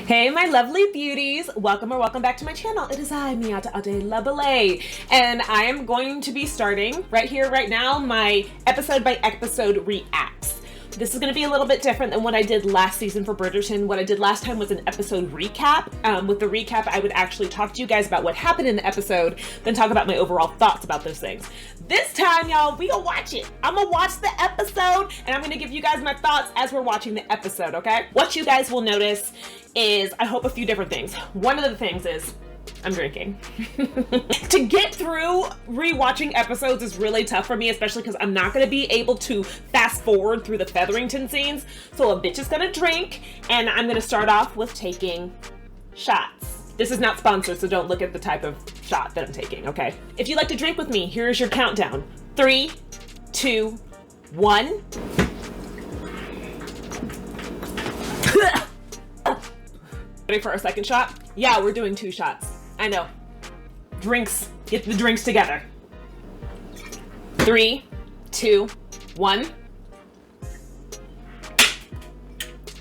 Hey my lovely beauties, welcome back to my channel. It is I, Miata Ade Labele, and I am going to be starting right here, right now, my episode by episode reacts. This is going to be a little bit different than what I did last season for Bridgerton. What I did last time was an episode recap. With the recap, I would actually talk to you guys about what happened in the episode, then talk about my overall thoughts about those things. This time, y'all, we gonna watch it. I'm gonna watch the episode, and I'm gonna give you guys my thoughts as we're watching the episode, okay? What you guys will notice is, I hope, a few different things. One of the things is, I'm drinking. To get through rewatching episodes is really tough for me, especially because I'm not gonna be able to fast forward through the Featherington scenes. So a bitch is gonna drink, and I'm gonna start off with taking shots. This is not sponsored, so don't look at the type of shot that I'm taking, okay? If you'd like to drink with me, here's your countdown. 3, 2, 1. Ready for our second shot? Yeah, we're doing 2 shots. I know. Drinks. Get the drinks together. 3, 2, 1.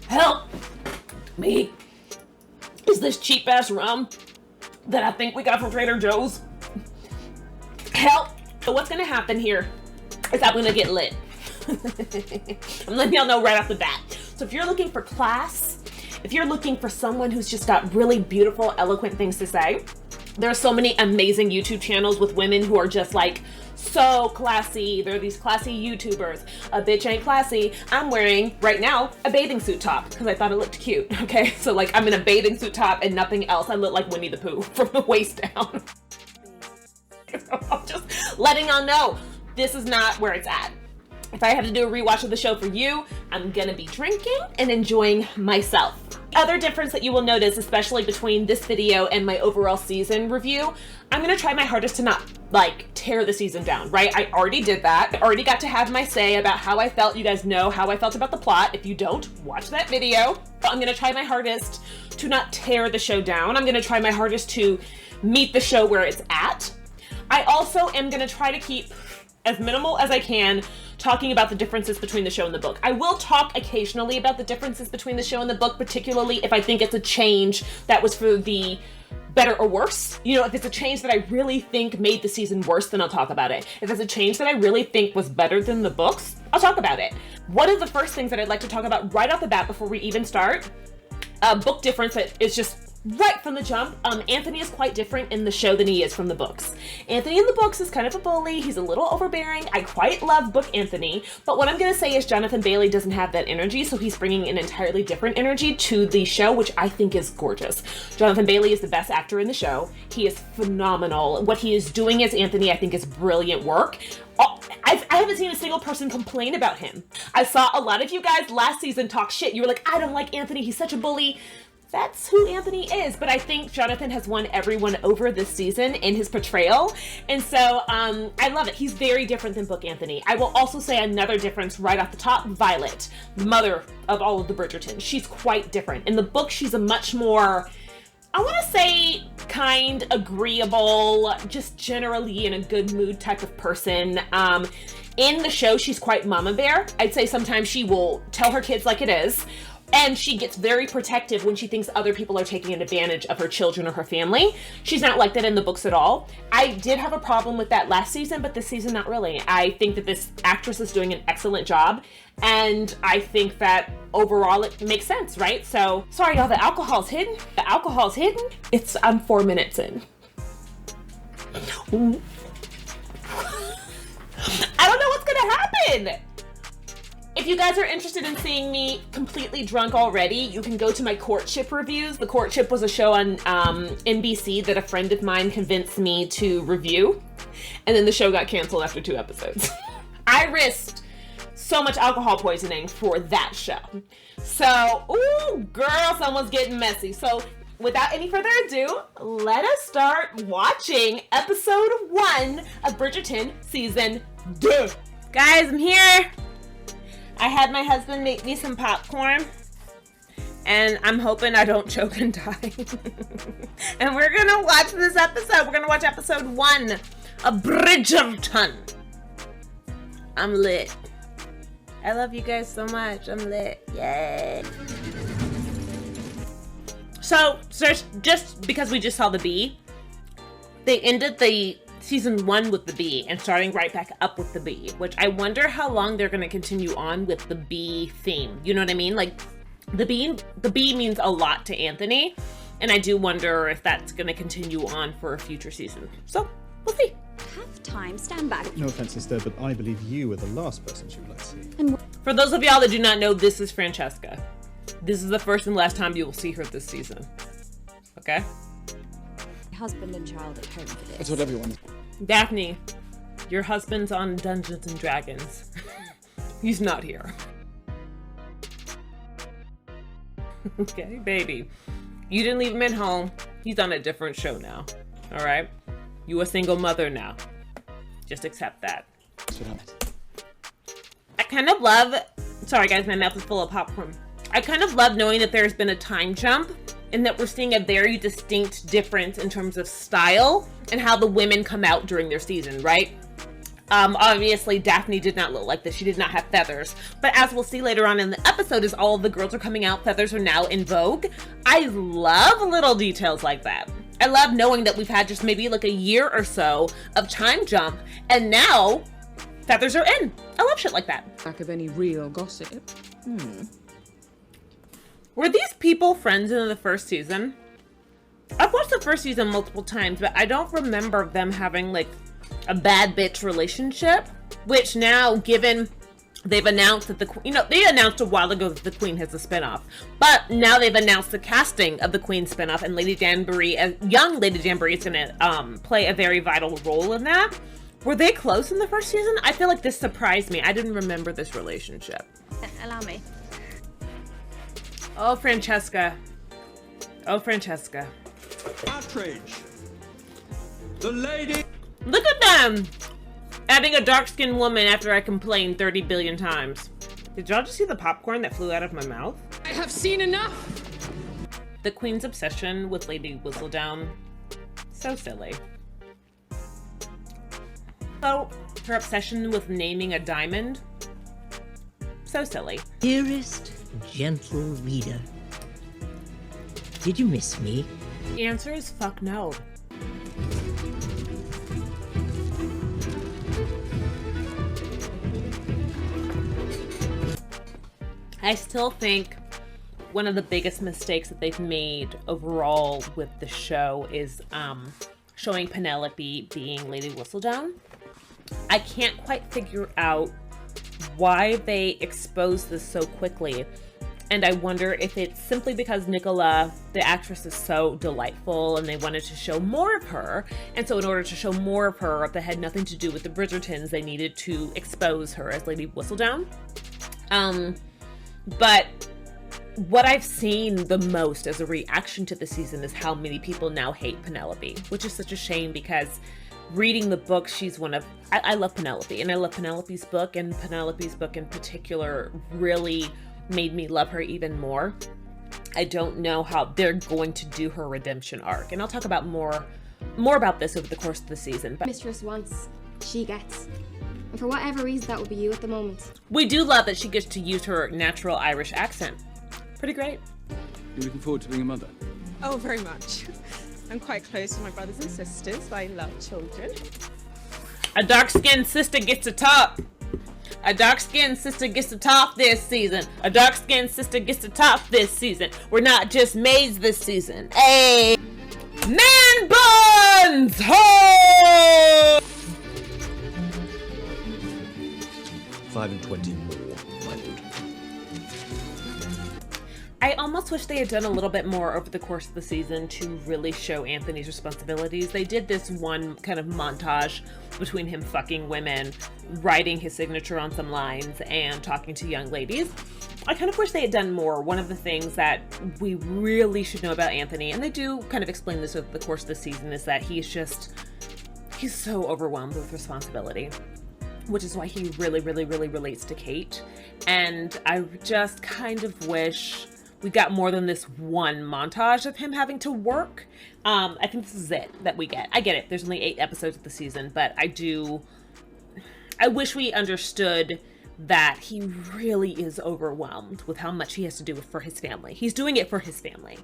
Help me. Is this cheap ass rum that I think we got from Trader Joe's? Help. So what's gonna happen here is I'm gonna get lit. I'm letting y'all know right off the bat. So if you're looking for class, if you're looking for someone who's just got really beautiful, eloquent things to say, there are so many amazing YouTube channels with women who are just like so classy. There are these classy YouTubers. A bitch ain't classy. I'm wearing right now a bathing suit top because I thought it looked cute. Okay, so like I'm in a bathing suit top and nothing else. I look like Winnie the Pooh from the waist down. I'm just letting y'all know this is not where it's at. If I have to do a rewatch of the show for you, I'm gonna be drinking and enjoying myself. Other difference that you will notice, especially between this video and my overall season review, I'm gonna try my hardest to not like tear the season down, right? I already did that. I already got to have my say about how I felt. You guys know how I felt about the plot. If you don't, watch that video. I'm gonna try my hardest to not tear the show down. I'm gonna try my hardest to meet the show where it's at. I also am gonna try to keep as minimal as I can talking about the differences between the show and the book. I will talk occasionally about the differences between the show and the book, particularly if I think it's a change that was for the better or worse. You know, if it's a change that I really think made the season worse, then I'll talk about it. If it's a change that I really think was better than the books, I'll talk about it. One of the first things that I'd like to talk about right off the bat before we even start, a book difference that is just right from the jump. Anthony is quite different in the show than he is from the books. Anthony in the books is kind of a bully. He's a little overbearing. I quite love book Anthony, but what I'm gonna say is Jonathan Bailey doesn't have that energy, so he's bringing an entirely different energy to the show, which I think is gorgeous. Jonathan Bailey is the best actor in the show. He is phenomenal. What he is doing as Anthony, I think, is brilliant work. I haven't seen a single person complain about him. I saw a lot of you guys last season talk shit. You were like, I don't like Anthony. He's such a bully. That's who Anthony is, but I think Jonathan has won everyone over this season in his portrayal, and so I love it. He's very different than book Anthony. I will also say another difference right off the top, Violet, mother of all of the Bridgerton. She's quite different. In the book, she's a much more, I want to say, kind, agreeable, just generally in a good mood type of person. In the show, she's quite mama bear. I'd say sometimes she will tell her kids like it is, and she gets very protective when she thinks other people are taking advantage of her children or her family. She's not like that in the books at all. I did have a problem with that last season, but this season, not really. I think that this actress is doing an excellent job, and I think that overall it makes sense, right? So, sorry y'all, the alcohol's hidden. The alcohol's hidden. I'm 4 minutes in. I don't know what's gonna happen. If you guys are interested in seeing me completely drunk already, you can go to my Courtship reviews. The Courtship was a show on NBC that a friend of mine convinced me to review, and then the show got canceled after 2 episodes. I risked so much alcohol poisoning for that show. So, ooh, girl, someone's getting messy. So, without any further ado, let us start watching episode 1 of Bridgerton season 2. Guys, I'm here. I had my husband make me some popcorn, and I'm hoping I don't choke and die. And we're gonna watch this episode. We're gonna watch episode 1 of Bridgerton. I'm lit. I love you guys so much. I'm lit. Yay. So just because we just saw the bee, they ended the season 1 with the bee and starting right back up with the bee, which I wonder how long they're going to continue on with the bee theme. You know what I mean? Like the bee means a lot to Anthony, and I do wonder if that's going to continue on for a future season. So we'll see. Half time, stand back. No offense, sister, but I believe you were the last person she would like to see. And For those of y'all that do not know, this is Francesca. This is the first and last time you will see her this season. Okay? husband and child at home for this. That's what everyone... Daphne, your husband's on Dungeons and Dragons. He's not here. Okay, baby. You didn't leave him at home. He's on a different show now. All right? You a single mother now. Just accept that. That's what happened. I kind of love... Sorry, guys, my mouth is full of popcorn. I kind of love knowing that there's been a time jump and that we're seeing a very distinct difference in terms of style and how the women come out during their season, right? Obviously, Daphne did not look like this. She did not have feathers. But as we'll see later on in the episode, as all of the girls are coming out, feathers are now in vogue. I love little details like that. I love knowing that we've had just maybe like a year or so of time jump, and now feathers are in. I love shit like that. Lack of any real gossip. Were these people friends in the first season? I've watched the first season multiple times, but I don't remember them having like a bad bitch relationship, which now, given they've announced that they announced a while ago that the Queen has a spinoff, but now they've announced the casting of the Queen spinoff, and Lady Danbury, young Lady Danbury, is gonna play a very vital role in that. Were they close in the first season? I feel like this surprised me. I didn't remember this relationship. Allow me. Oh, Francesca. Oh, Francesca. Outrage. The lady... Look at them! Adding a dark-skinned woman after I complained 30 billion times. Did y'all just see the popcorn that flew out of my mouth? I have seen enough! The Queen's obsession with Lady Whistledown. So silly. So, her obsession with naming a diamond. So silly. Dearest, gentle reader, did you miss me? The answer is fuck no. I still think one of the biggest mistakes that they've made overall with the show is showing Penelope being Lady Whistledown. I can't quite figure out why they exposed this so quickly, and I wonder if it's simply because Nicola, the actress, is so delightful and they wanted to show more of her, and so in order to show more of her that had nothing to do with the Bridgertons, they needed to expose her as Lady Whistledown. But what I've seen the most as a reaction to the season is how many people now hate Penelope, which is such a shame because reading the book, she's one of... I love Penelope, and I love Penelope's book, and Penelope's book in particular really made me love her even more. I don't know how they're going to do her redemption arc, and I'll talk about more about this over the course of the season. But Mistress wants, she gets. And for whatever reason, that would be you at the moment. we do love that she gets to use her natural Irish accent. Pretty great. You're looking forward to being a mother? Oh, very much. I'm quite close with my brothers and sisters. I love children. A dark-skinned sister gets to top. A dark-skinned sister gets to top this season. A dark-skinned sister gets to top this season. We're not just maids this season. Hey, man buns! Ho! 5 and 20 more, my lord. I almost wish they had done a little bit more over the course of the season to really show Anthony's responsibilities. They did this one kind of montage between him fucking women, writing his signature on some lines, and talking to young ladies. I kind of wish they had done more. One of the things that we really should know about Anthony, and they do kind of explain this over the course of the season, is that he's so overwhelmed with responsibility, which is why he really, really, really relates to Kate. And I just kind of wish we got more than this one montage of him having to work. I think this is it that we get. I get it. There's only 8 episodes of the season, but I wish we understood that he really is overwhelmed with how much he has to do for his family. He's doing it for his family.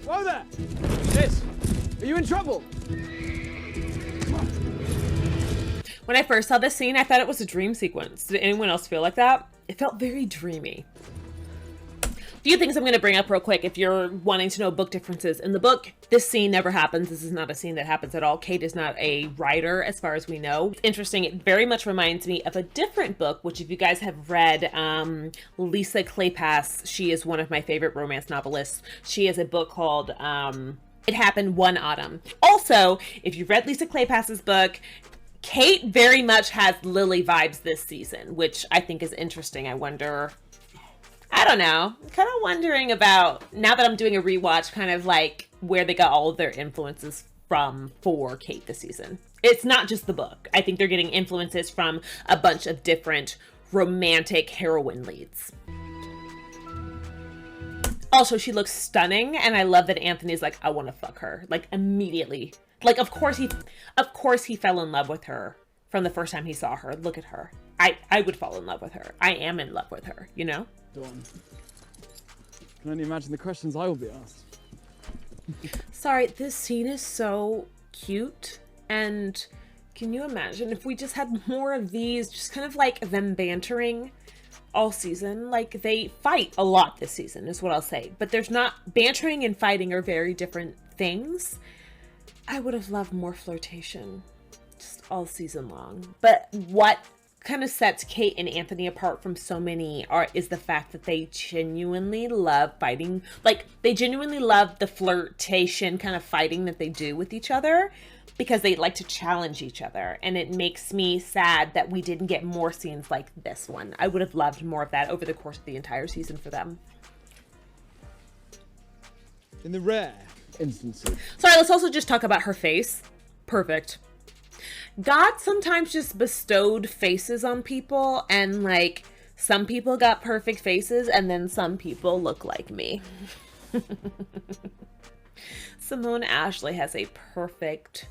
Whoa there! Miss, are you in trouble? When I first saw this scene, I thought it was a dream sequence. Did anyone else feel like that? It felt very dreamy. A few things I'm going to bring up real quick if you're wanting to know book differences. In the book, this scene never happens. This is not a scene that happens at all. Kate is not a writer as far as we know. It's interesting. It very much reminds me of a different book, which if you guys have read, Lisa Kleypas, she is one of my favorite romance novelists. She has a book called It Happened One Autumn. Also, if you've read Lisa Kleypas's book, Kate very much has Lily vibes this season, which I think is interesting. I don't know. I'm kind of wondering about, now that I'm doing a rewatch, kind of like where they got all of their influences from for Kate this season. It's not just the book. I think they're getting influences from a bunch of different romantic heroine leads. Also, she looks stunning, and I love that Anthony's like, I want to fuck her, like immediately. Like, of course he fell in love with her from the first time he saw her. Look at her. I would fall in love with her. I am in love with her, you know? Dawn. Can only imagine the questions I will be asked. Sorry, this scene is so cute. And can you imagine if we just had more of these, just kind of like them bantering all season? Like, they fight a lot this season is what I'll say. But there's not, bantering and fighting are very different things. I would have loved more flirtation just all season long. But what kind of sets Kate and Anthony apart from so many is the fact that they genuinely love fighting. Like, they genuinely love the flirtation kind of fighting that they do with each other because they like to challenge each other. And it makes me sad that we didn't get more scenes like this one. I would have loved more of that over the course of the entire season for them. In the rare instances. Sorry, let's also just talk about her face. Perfect. God sometimes just bestowed faces on people, and like some people got perfect faces and then some people look like me. Simone Ashley has a perfect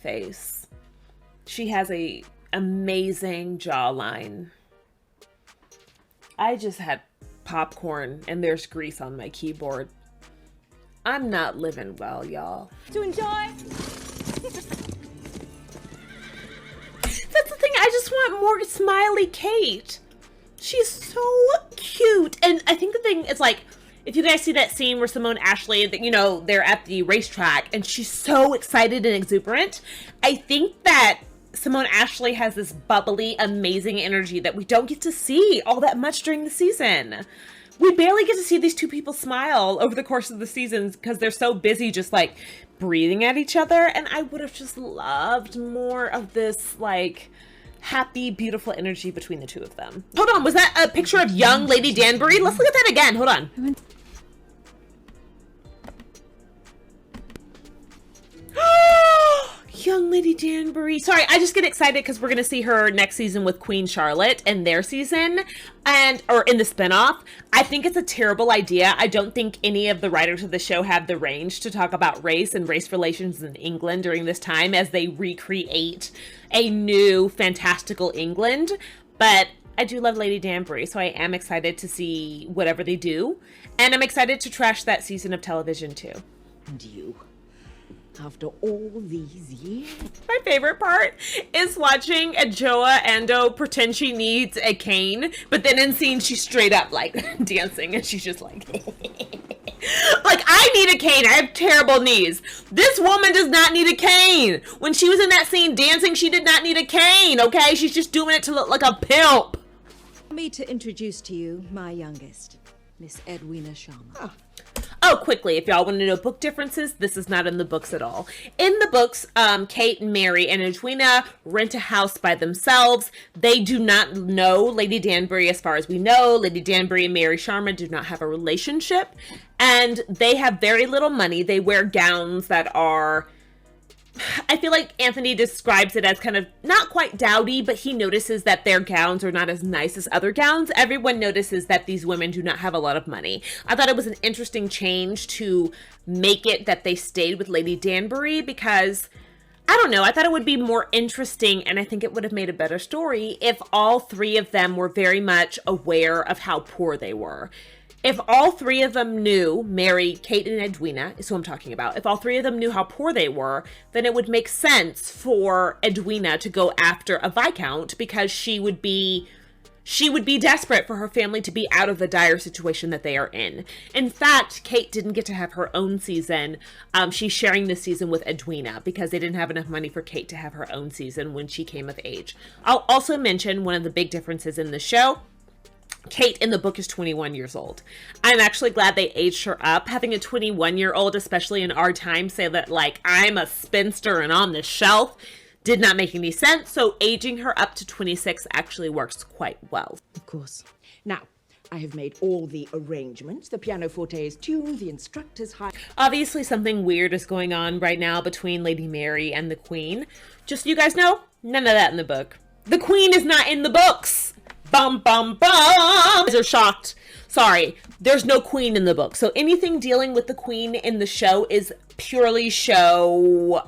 face. She has a amazing jawline. I just had popcorn and there's grease on my keyboard. I'm not living well, y'all. To enjoy. That's the thing, I just want more smiley Kate. She's so cute. And I think the thing is, like, if you guys see that scene where Simone Ashley, that, you know, they're at the racetrack and she's so excited and exuberant, I think that Simone Ashley has this bubbly, amazing energy that we don't get to see all that much during the season. We barely get to see these two people smile over the course of the seasons because they're so busy just like breathing at each other. And I would have just loved more of this like happy, beautiful energy between the two of them. Hold on, was that a picture of young Lady Danbury? Let's look at that again. Hold on. Young Lady Danbury. Sorry, I just get excited because we're going to see her next season with Queen Charlotte in their season, or in the spinoff. I think it's a terrible idea. I don't think any of the writers of the show have the range to talk about race and race relations in England during this time as they recreate a new fantastical England. But I do love Lady Danbury, so I am excited to see whatever they do. And I'm excited to trash that season of television too. And you, after all these years? My favorite part is watching Adjoa Ando pretend she needs a cane, but then in scene she's straight up like dancing and she's just like like, I need a cane, I have terrible knees. This woman does not need a cane. When she was in that scene dancing, she did not need a cane, okay? She's just doing it to look like a pimp. Allow me to introduce to you my youngest, Miss Edwina Sharma. Oh, quickly, if y'all want to know book differences, this is not in the books at all. In the books, Kate, Mary, and Edwina rent a house by themselves. They do not know Lady Danbury as far as we know. Lady Danbury and Mary Sharma do not have a relationship. And they have very little money. They wear gowns that are... I feel like Anthony describes it as kind of not quite dowdy, but he notices that their gowns are not as nice as other gowns. Everyone notices that these women do not have a lot of money. I thought it was an interesting change to make it that they stayed with Lady Danbury because, I don't know, I thought it would be more interesting and I think it would have made a better story if all three of them were very much aware of how poor they were. If all three of them knew, Mary, Kate, and Edwina is who I'm talking about, if all three of them knew how poor they were, then it would make sense for Edwina to go after a Viscount, because she would be desperate for her family to be out of the dire situation that they are in. In fact, Kate didn't get to have her own season. She's sharing this season with Edwina because they didn't have enough money for Kate to have her own season when she came of age. I'll also mention one of the big differences in the show. Kate in the book is 21 years old. I'm actually glad they aged her up. Having a 21-year-old, especially in our time, say that, like, I'm a spinster and on the shelf did not make any sense. So aging her up to 26 actually works quite well. Of course. Now, I have made all the arrangements. The pianoforte is tuned, the instructor's high. Obviously, something weird is going on right now between Lady Mary and the Queen. Just so you guys know, none of that in the book. The Queen is not in the books. Bum, bum, bum. They're shocked. Sorry, there's no Queen in the book. So anything dealing with the Queen in the show is purely show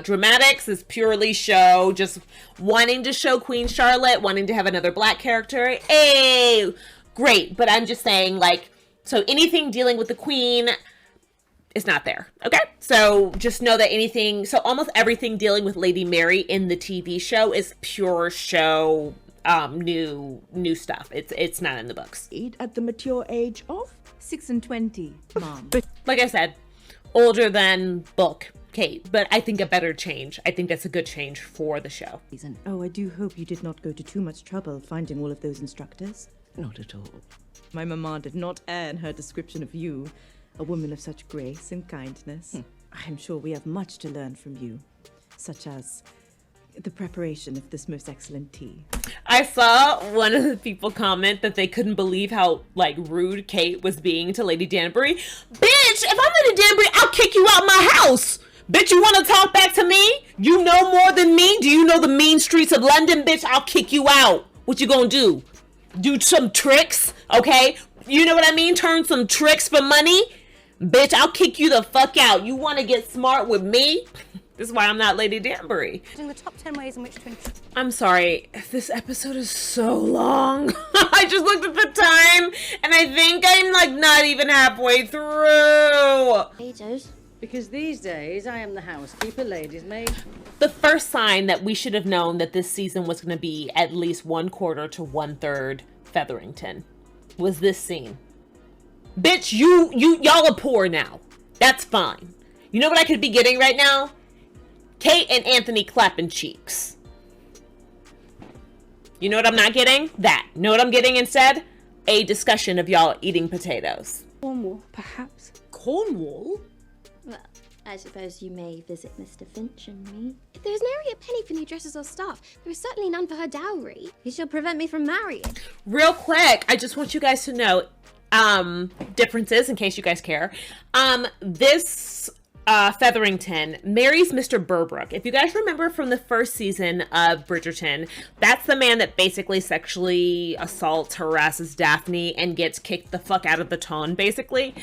dramatics, is purely show just wanting to show Queen Charlotte, wanting to have another black character. Hey, great. But I'm just saying, like, so anything dealing with the Queen is not there. Okay? So just know that so almost everything dealing with Lady Mary in the TV show is pure show, new stuff. It's not in the books. At the mature age of 26, Mom. Like I said, older than book, Kate, but I think a better change. I think that's a good change for the show. Oh, I do hope you did not go to too much trouble finding all of those instructors. Not at all. My mamma did not err in her description of you, a woman of such grace and kindness. I am sure we have much to learn from you, such as the preparation of this most excellent tea. I saw one of the people comment that they couldn't believe how, like, rude Kate was being to Lady Danbury. Bitch, if I'm Lady Danbury, I'll kick you out my house. Bitch, you want to talk back to me? You know more than me? Do you know the mean streets of London? Bitch, I'll kick you out. What you gonna do? Do some tricks, okay? You know what I mean? Turn some tricks for money? Bitch, I'll kick you the fuck out. You want to get smart with me? This is why I'm not Lady Danbury. The top 10 ways in which to... I'm sorry, this episode is so long. I just looked at the time, and I think I'm, like, not even halfway through. Potatoes. Because these days, I am the housekeeper, lady's maid. The first sign that we should have known that this season was going to be at least 1/4 to 1/3 Featherington was this scene. Bitch, y'all are poor now. That's fine. You know what I could be getting right now? Kate and Anthony clapping cheeks. You know what I'm not getting? That. You know what I'm getting instead? A discussion of y'all eating potatoes. Cornwall, perhaps. Cornwall? Well, I suppose you may visit Mr. Finch and me. If there is nary a penny for new dresses or staff, there is certainly none for her dowry. He shall prevent me from marrying. Real quick, I just want you guys to know differences in case you guys care. This Featherington marries Mr. Burbrook. If you guys remember from the first season of Bridgerton, that's the man that basically sexually assaults, harasses Daphne, and gets kicked the fuck out of the ton, basically.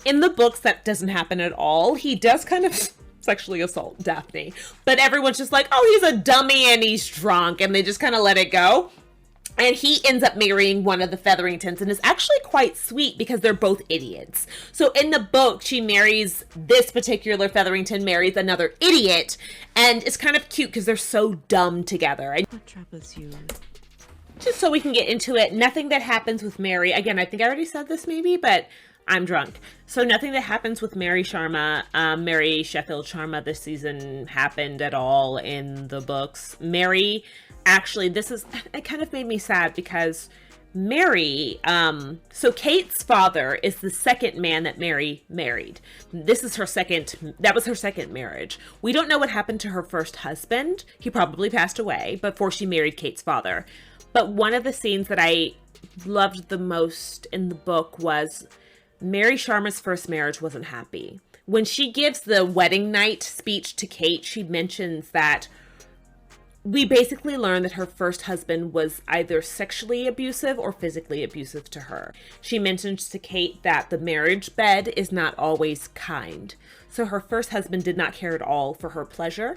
In the books, that doesn't happen at all. He does kind of sexually assault Daphne, but everyone's just like, oh, he's a dummy and he's drunk, and they just kind of let it go. And he ends up marrying one of the Featheringtons, and is actually quite sweet because they're both idiots. So in the book, she marries, this particular Featherington marries another idiot, and it's kind of cute because they're so dumb together. And What troubles you? just so we can get into it, nothing that happens with Mary, again, I think I already said this maybe, but I'm drunk. So nothing that happens with Mary Sharma, Mary Sheffield Sharma this season happened at all in the books. Mary... Actually, it kind of made me sad because Mary, so Kate's father is the second man that Mary married. That was her second marriage. We don't know what happened to her first husband. He probably passed away before she married Kate's father. But one of the scenes that I loved the most in the book was Mary Sharma's first marriage wasn't happy. When she gives the wedding night speech to Kate, she mentions that we basically learned that her first husband was either sexually abusive or physically abusive to her. She mentions to Kate that the marriage bed is not always kind. So her first husband did not care at all for her pleasure.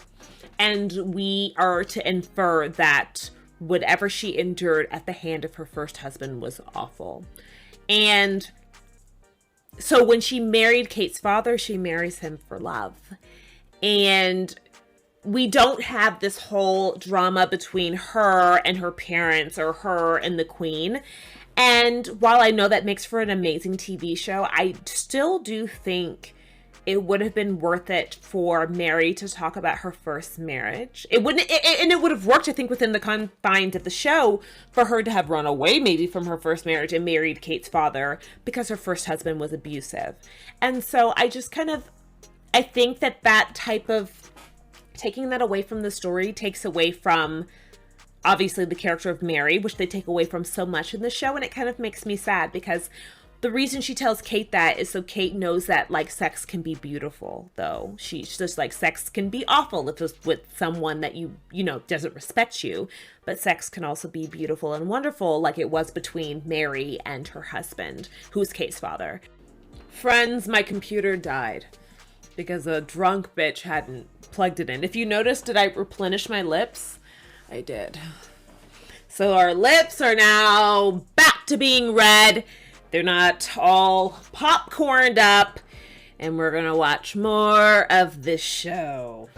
And we are to infer that whatever she endured at the hand of her first husband was awful. And So when she married Kate's father, she marries him for love. And we don't have this whole drama between her and her parents or her and the queen. And while I know that makes for an amazing TV show, I still do think it would have been worth it for Mary to talk about her first marriage. It would have worked, I think, within the confines of the show for her to have run away maybe from her first marriage and married Kate's father because her first husband was abusive. And so I think that type of taking that away from the story takes away from obviously the character of Mary, which they take away from so much in the show. And it kind of makes me sad because the reason she tells Kate that is so Kate knows that, like, sex can be beautiful, though. She's just like, sex can be awful if it's with someone that you know, doesn't respect you. But sex can also be beautiful and wonderful, like it was between Mary and her husband, who's Kate's father. Friends, my computer died because a drunk bitch hadn't plugged it in. If you noticed, did I replenish my lips? I did. So our lips are now back to being red. They're not all popcorned up, and we're gonna watch more of this show.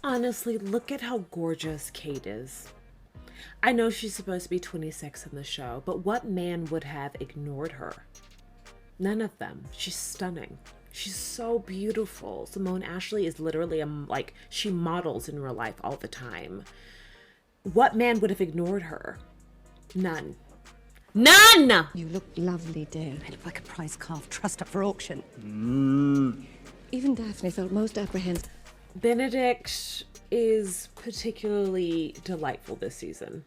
Honestly, look at how gorgeous Kate is. I know she's supposed to be 26 in the show, but what man would have ignored her? None of them. She's stunning. She's so beautiful. Simone Ashley is literally she models in real life all the time. What man would have ignored her? None. None! You look lovely, dear. I look like a prize calf trussed up for auction. Even Daphne felt most apprehensive. Benedict is particularly delightful this season.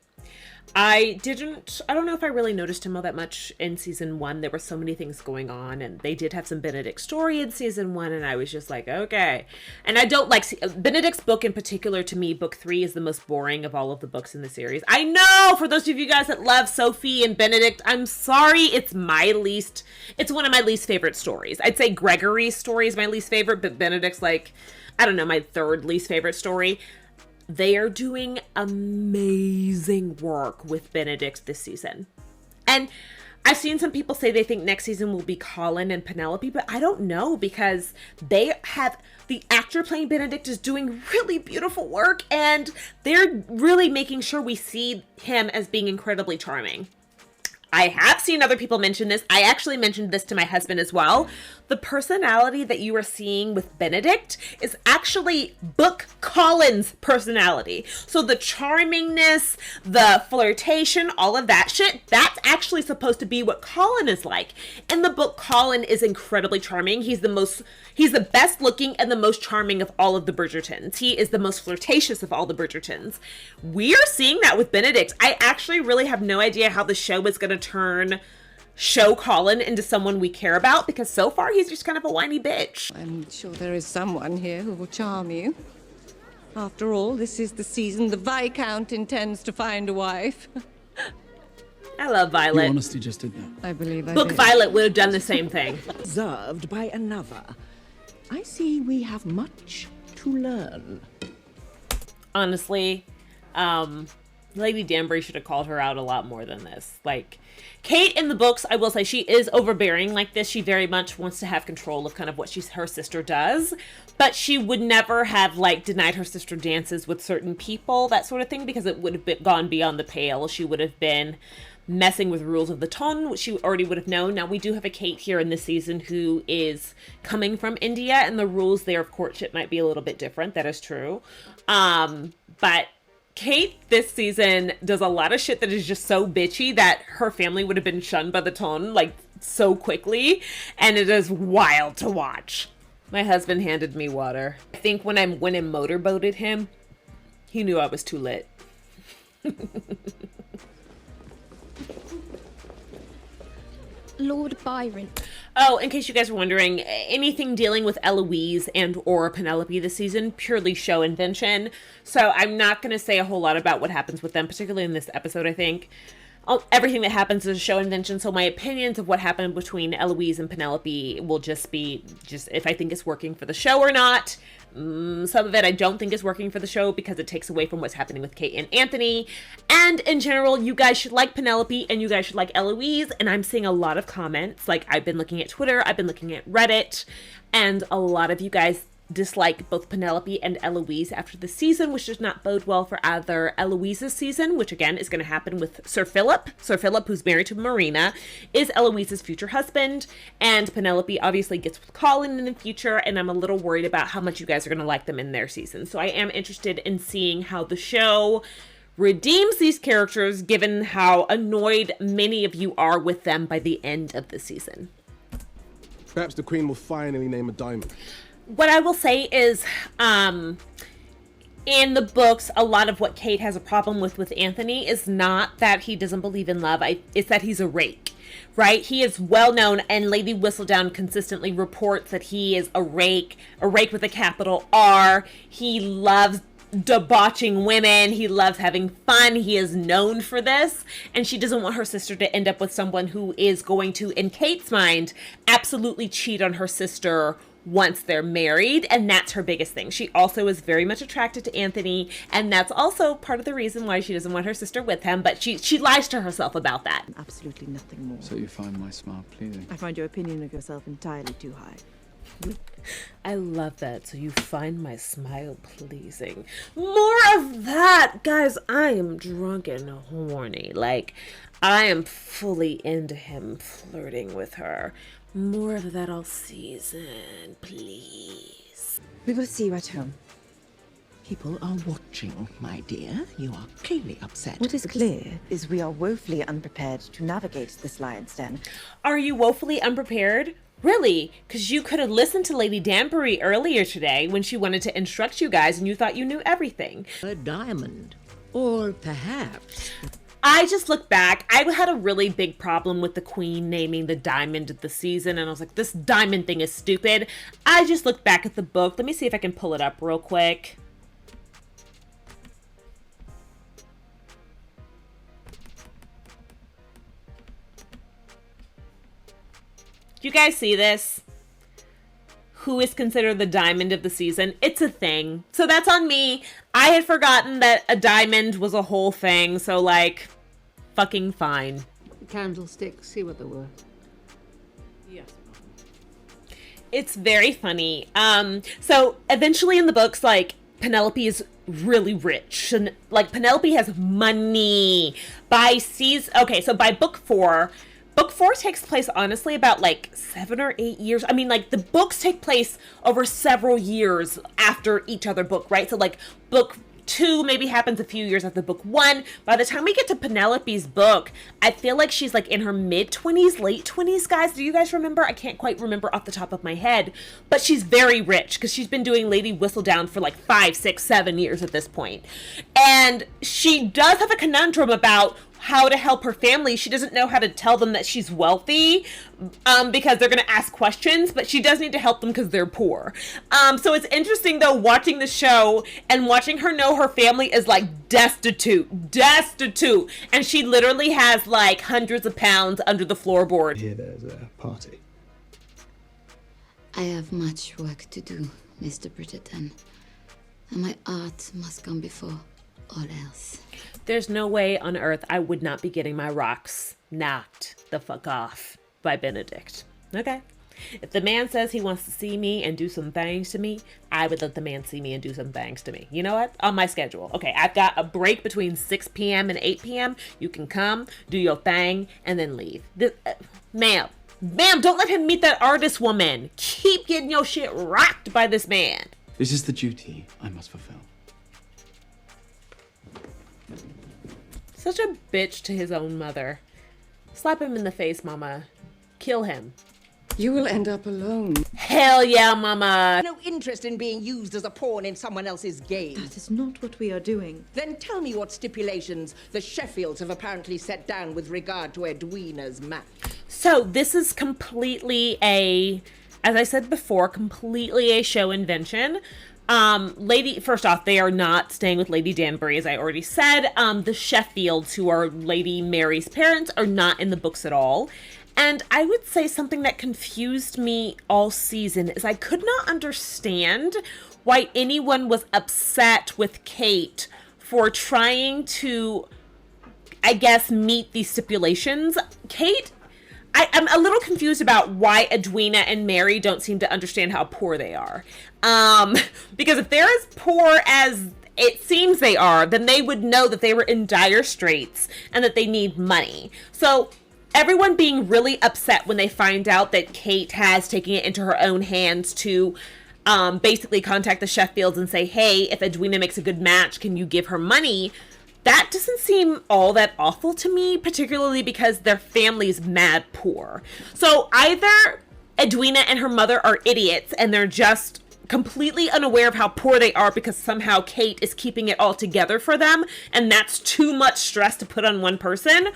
I don't know if I really noticed him all that much in season 1. There were so many things going on, and they did have some Benedict story in season 1, and I was just like, okay. And I don't like Benedict's book in particular. To me, book 3 is the most boring of all of the books in the series. I know, for those of you guys that love Sophie and Benedict, I'm sorry, it's one of my least favorite stories. I'd say Gregory's story is my least favorite, but Benedict's my third least favorite story. They are doing amazing work with Benedict this season. And I've seen some people say they think next season will be Colin and Penelope, but I don't know, because the actor playing Benedict is doing really beautiful work, and they're really making sure we see him as being incredibly charming. I have seen other people mention this. I actually mentioned this to my husband as well. The personality that you are seeing with Benedict is actually book Colin's personality. So the charmingness, the flirtation, all of that shit, that's actually supposed to be what Colin is like. In the book, Colin is incredibly charming. He's the best looking and the most charming of all of the Bridgertons. He is the most flirtatious of all the Bridgertons. We are seeing that with Benedict. I actually really have no idea how the show is going to show Colin into someone we care about, because so far he's just kind of a whiny bitch. I'm sure there is someone here who will charm you. After all, this is the season the Viscount intends to find a wife. I love Violet. You honestly just did that. I believe I Book did. Violet would have done the same thing. Observed by another. I see we have much to learn. Honestly, Lady Danbury should have called her out a lot more than this. Kate in the books, I will say, she is overbearing like this. She very much wants to have control of kind of what her sister does, but she would never have denied her sister dances with certain people, that sort of thing, because it would have gone beyond the pale. She would have been messing with rules of the ton, which she already would have known. Now, we do have a Kate here in this season who is coming from India, and the rules there of courtship might be a little bit different. That is true. But Kate this season does a lot of shit that is just so bitchy that her family would have been shunned by the ton so quickly, and it is wild to watch. My husband handed me water. I think when I went and motorboated him, he knew I was too lit. Lord Byron. Oh, in case you guys were wondering, anything dealing with Eloise and or Penelope this season, purely show invention. So I'm not going to say a whole lot about what happens with them, particularly in this episode, I think. everything that happens is a show invention, so my opinions of what happened between Eloise and Penelope will just be if I think it's working for the show or not. Some of it I don't think is working for the show because it takes away from what's happening with Kate and Anthony. And in general, you guys should like Penelope and you guys should like Eloise. And I'm seeing a lot of comments. Like, I've been looking at Twitter, I've been looking at Reddit, and a lot of you guys dislike both Penelope and Eloise after the season, which does not bode well for either Eloise's season, which again is going to happen with Sir Philip. Sir Philip, who's married to Marina, is Eloise's future husband, and Penelope obviously gets with Colin in the future, and I'm a little worried about how much you guys are going to like them in their season. So I am interested in seeing how the show redeems these characters, given how annoyed many of you are with them by the end of the season. Perhaps the Queen will finally name a diamond. What I will say is, in the books, a lot of what Kate has a problem with Anthony is not that he doesn't believe in love. It's that he's a rake, right? He is well known, and Lady Whistledown consistently reports that he is a rake with a capital R. He loves debauching women. He loves having fun. He is known for this, and she doesn't want her sister to end up with someone who is going to, in Kate's mind, absolutely cheat on her sister once they're married, and that's her biggest thing. She also is very much attracted to Anthony, and that's also part of the reason why she doesn't want her sister with him, but she lies to herself about that. Absolutely nothing more. So you find my smile pleasing? I find your opinion of yourself entirely too high. I love that. So you find my smile pleasing. More of that! Guys, I am drunk and horny. Like, I am fully into him flirting with her. More of that all season, please. We will see you at home. People are watching, my dear. You are clearly upset. What is clear is we are woefully unprepared to navigate this lion's den. Are you woefully unprepared? Really? Because you could have listened to Lady Danbury earlier today when she wanted to instruct you guys and you thought you knew everything. A diamond. Or perhaps... I just look back. I had a really big problem with the Queen naming the diamond of the season, and I was like, this diamond thing is stupid. I just look back at the book. Let me see if I can pull it up real quick. Do you guys see this? Who is considered the diamond of the season? It's a thing. So that's on me. I had forgotten that a diamond was a whole thing, so like, fucking fine. Candlesticks, see what they're worth. Yes. It's very funny. So eventually in the books, like, Penelope is really rich. And, like, Penelope has money. By book 4... Book 4 takes place, honestly, about, like, 7 or 8 years. I mean, like, the books take place over several years after each other book, right? So, like, book 2 maybe happens a few years after book 1. By the time we get to Penelope's book, I feel like she's, like, in her mid-20s, late 20s, guys. Do you guys remember? I can't quite remember off the top of my head. But she's very rich, because she's been doing Lady Whistledown for, like, 5, 6, 7 years at this point. And she does have a conundrum about how to help her family. She doesn't know how to tell them that she's wealthy because they're going to ask questions, but she does need to help them because they're poor. So it's interesting, though, watching the show and watching her know her family is, like, destitute. And she literally has, like, hundreds of pounds under the floorboard. Here there's a party. I have much work to do, Mr. Bridgerton, and my art must come before all else. There's no way on earth I would not be getting my rocks knocked the fuck off by Benedict. Okay? If the man says he wants to see me and do some things to me, I would let the man see me and do some things to me. You know what? On my schedule. Okay, I've got a break between 6 p.m. and 8 p.m. You can come, do your thing, and then leave. Ma'am, don't let him meet that artist woman. Keep getting your shit rocked by this man. This is the duty I must fulfill. Such a bitch to his own mother. Slap him in the face, mama. Kill him. You will end up alone. Hell yeah, mama. No interest in being used as a pawn in someone else's game. That is not what we are doing. Then tell me what stipulations the Sheffields have apparently set down with regard to Edwina's match. So this is completely as I said before, completely a show invention. First off, they are not staying with Lady Danbury, as I already said. The Sheffields, who are Lady Mary's parents, are not in the books at all. And I would say something that confused me all season is I could not understand why anyone was upset with Kate for trying to, I guess, meet these stipulations. Kate, I'm a little confused about why Edwina and Mary don't seem to understand how poor they are. Because if they're as poor as it seems they are, then they would know that they were in dire straits and that they need money. So everyone being really upset when they find out that Kate has taken it into her own hands to basically contact the Sheffields and say, hey, if Edwina makes a good match, can you give her money? That doesn't seem all that awful to me, particularly because their family's mad poor. So either Edwina and her mother are idiots and they're just completely unaware of how poor they are because somehow Kate is keeping it all together for them, and that's too much stress to put on one person,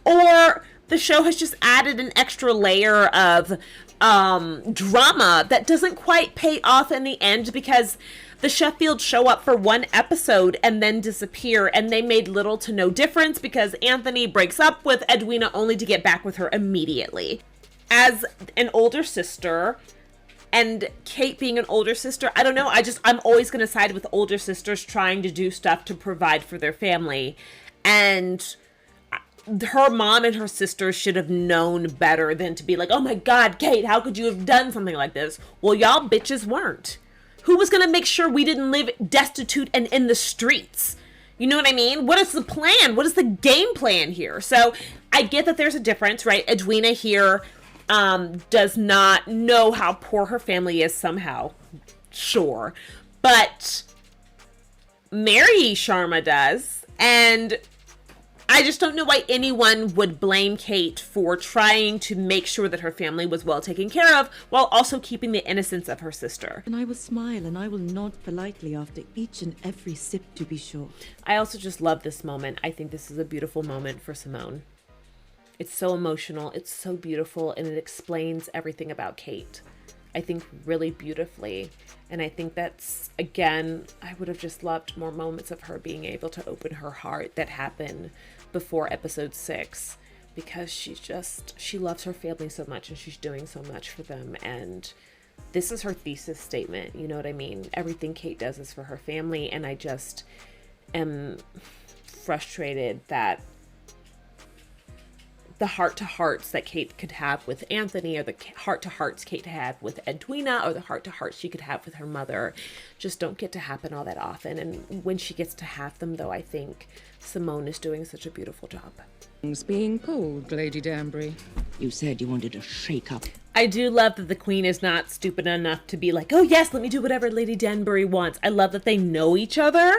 or the show has just added an extra layer of drama that doesn't quite pay off in the end because the Sheffields show up for one episode and then disappear, and they made little to no difference because Anthony breaks up with Edwina only to get back with her immediately. As an older sister, and Kate being an older sister, I don't know, I'm always going to side with older sisters trying to do stuff to provide for their family. And her mom and her sisters should have known better than to be like, oh my God, Kate, how could you have done something like this? Well, y'all bitches weren't. Who was going to make sure we didn't live destitute and in the streets? You know what I mean? What is the plan? What is the game plan here? So I get that there's a difference, right? Edwina here does not know how poor her family is somehow. Sure. But Mary Sharma does. And I just don't know why anyone would blame Kate for trying to make sure that her family was well taken care of while also keeping the innocence of her sister. And I will smile and I will nod politely after each and every sip, to be sure. I also just love this moment. I think this is a beautiful moment for Simone. It's so emotional, it's so beautiful, and it explains everything about Kate, I think, really beautifully. And I think that's, again, I would have just loved more moments of her being able to open her heart that happened before episode 6, because she loves her family so much and she's doing so much for them. And this is her thesis statement, you know what I mean? Everything Kate does is for her family, and I just am frustrated that the heart-to-hearts that Kate could have with Anthony, or the heart-to-hearts Kate had with Edwina, or the heart-to-hearts she could have with her mother, just don't get to happen all that often. And when she gets to have them, though, I think Simone is doing such a beautiful job. Things being pulled, Lady Danbury. You said you wanted a shake-up. I do love that the Queen is not stupid enough to be like, oh yes, let me do whatever Lady Danbury wants. I love that they know each other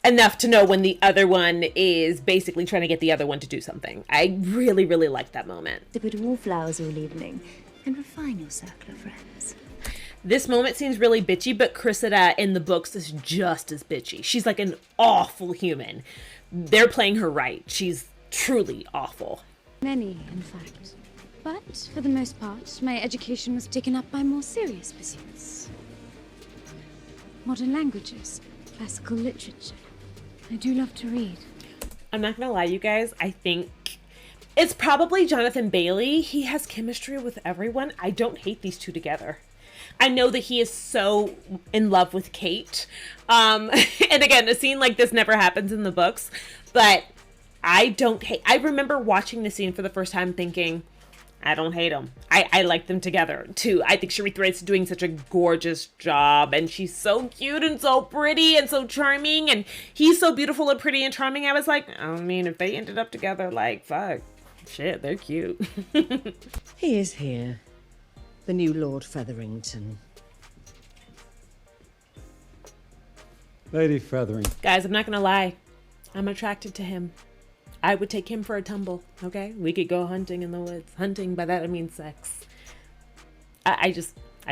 enough to know when the other one is basically trying to get the other one to do something. I really, really like that moment. Sip at wallflowers all evening and refine your circle of friends. This moment seems really bitchy, but Cressida in the books is just as bitchy. She's like an awful human. They're playing her right. She's truly awful. Many, in fact. But for the most part, my education was taken up by more serious pursuits. Modern languages, classical literature. I do love to read. I'm not gonna lie, you guys, I think it's probably Jonathan Bailey. He has chemistry with everyone. I don't hate these two together. I know that he is so in love with Kate. And again, a scene like this never happens in the books, but I remember watching the scene for the first time thinking, I don't hate them. I like them together too. I think Cherie Thread's doing such a gorgeous job, and she's so cute and so pretty and so charming, and he's so beautiful and pretty and charming. I was like, I mean, if they ended up together, like, fuck, shit, they're cute. He is here, the new Lord Featherington. Lady Featherington. Guys, I'm not gonna lie, I'm attracted to him. I would take him for a tumble, okay? We could go hunting in the woods. Hunting, by that I mean sex. I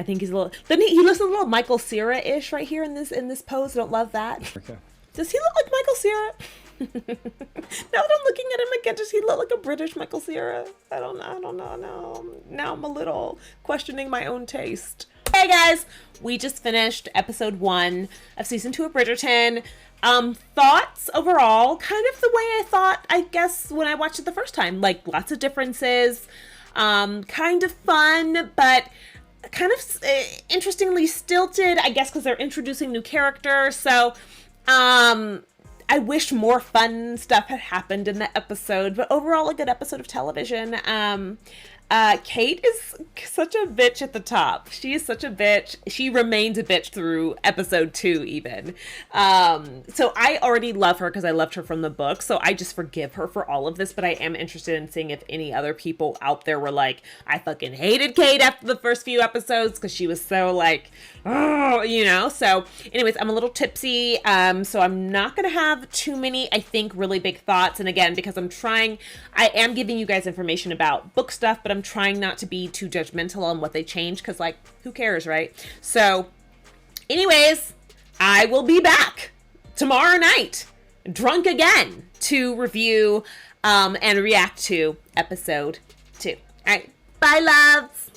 think he's a little... He looks a little Michael Cera-ish right here in this pose. I don't love that. Okay. Does he look like Michael Cera? Now that I'm looking at him again, does he look like a British Michael Cera? I don't know. Now I'm a little questioning my own taste. Hey guys, we just finished episode 1 of season 2 of Bridgerton. Thoughts overall, kind of the way I thought, I guess, when I watched it the first time. Like, lots of differences, kind of fun, but kind of interestingly stilted, I guess, because they're introducing new characters. So, I wish more fun stuff had happened in the episode, but overall a good episode of television. Kate is such a bitch at the top. She is such a bitch. She remains a bitch through episode 2 even. So I already love her because I loved her from the book. So I just forgive her for all of this, but I am interested in seeing if any other people out there were like, I fucking hated Kate after the first few episodes because she was so like, oh, you know? So anyways, I'm a little tipsy. So I'm not going to have too many, I think, really big thoughts. And again, because I am giving you guys information about book stuff, but I'm trying not to be too judgmental on what they change because, like, who cares, right? So anyways, I will be back tomorrow night, drunk again, to review and react to episode 2. All right. Bye, loves.